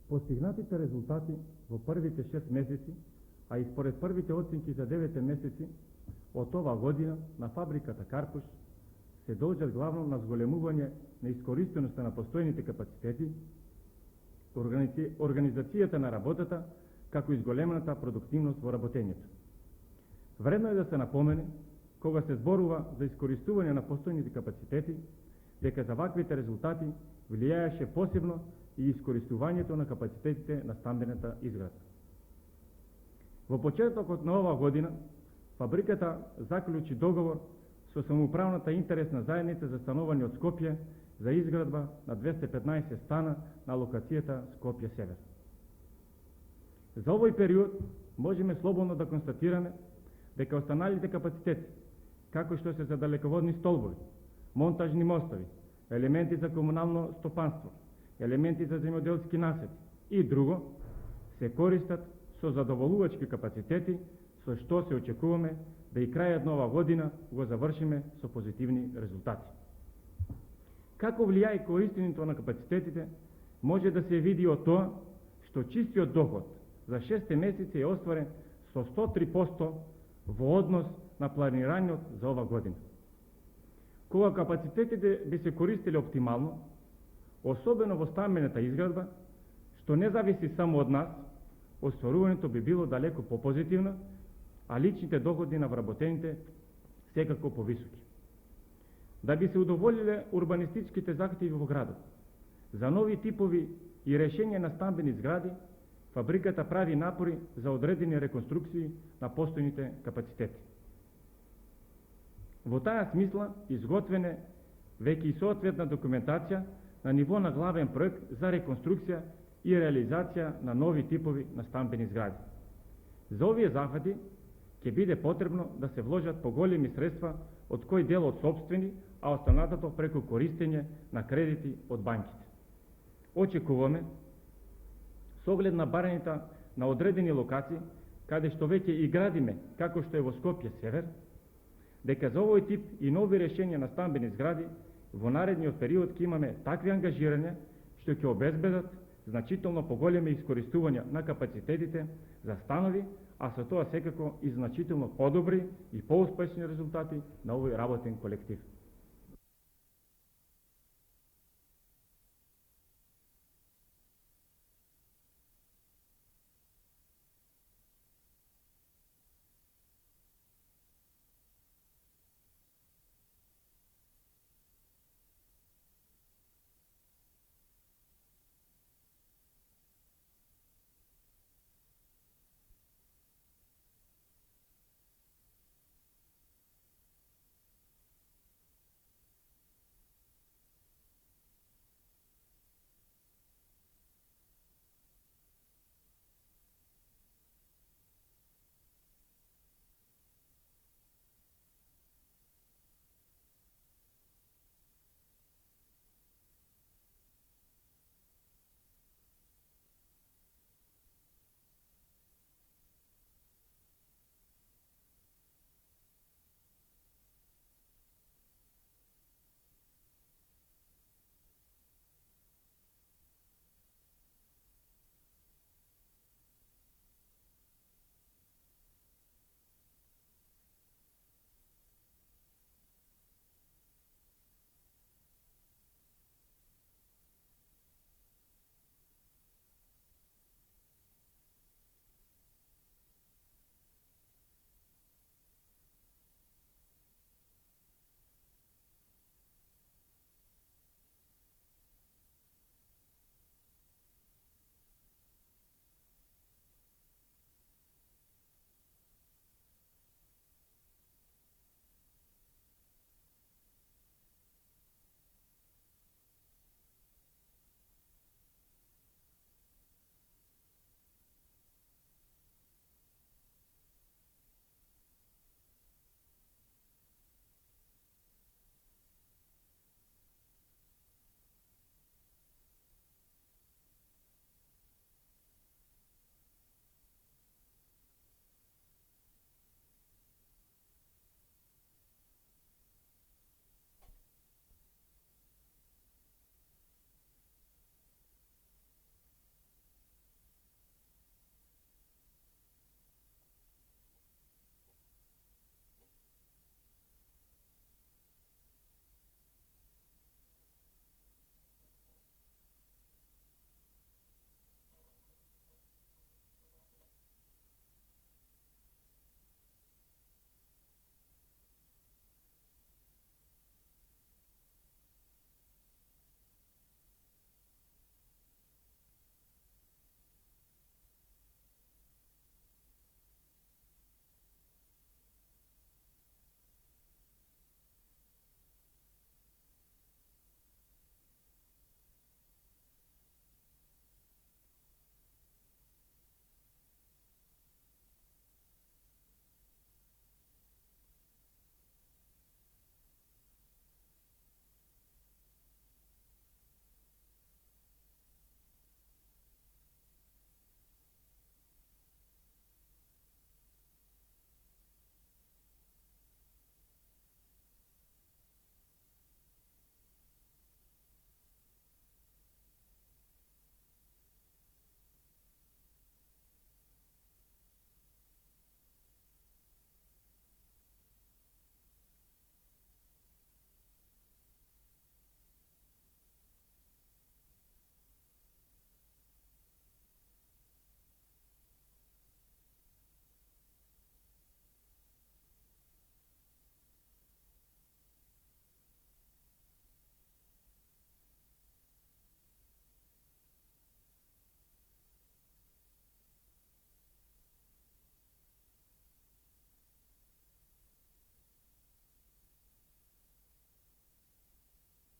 Постигнатите резултати во првите 6 месеци, а и според првите оценки за 9 месеци од ова година на фабриката Карпуш се должат главно на зголемување на искористеноста на постојните капацитети, организацијата на работата, како и зголемената продуктивност во работењето. Вредно е да се напомене, кога се зборува за искористување на постојните капацитети, дека за ваквите резултати влијаеше посебно и искористувањето на капацитетите на стамбената изградба. Во почетокот на оваа година, фабриката заклучи договор со самоуправната интересна заедница за станување од Скопје за изградба на 215 стана на локацијата Скопје Север. За овој период можеме слободно да констатираме дека останалите капацитети, како што се за далеководни столбови, монтажни мостови, елементи за комунално стопанство, елементи за земјоделски насети и друго, се користат со задоволувачки капацитети, со што се очекуваме да и крајот на оваа година го завршиме со позитивни резултати. Како влијае користењето на капацитетите, може да се види од тоа што чистиот доход за 6 месеци е остварен со 103% во однос на планираниот за ова година. Кога капацитетите би се користеле оптимално, особено во стамбената изградба, што не зависи само од нас, остварувањето би било далеко попозитивно, а личните доходи на вработените секако повисоки. Да би се удоволиле урбанистичките захтеви во градот, за нови типови и решења на стамбени згради, фабриката прави напори за одредени реконструкции на постојните капацитети. Во таа смисла изготвена веќе и соодветна документација на ниво на главен проект за реконструкција и реализација на нови типови на стамбени згради. За овие зафати ќе биде потребно да се вложат поголеми средства, од кој дел од собствени, а останатото преку користење на кредити од банките. Очекуваме, со оглед на барањата на одредени локации, каде што веќе и градиме, како што е во Скопје Север, дека за овој тип и нови решења на стамбени згради во наредниот период ќе имаме такви ангажирања што ќе обезбедат значително поголеми искористувања на капацитетите за станови, а со тоа секако и значително подобри и поуспешни резултати на овој работен колектив.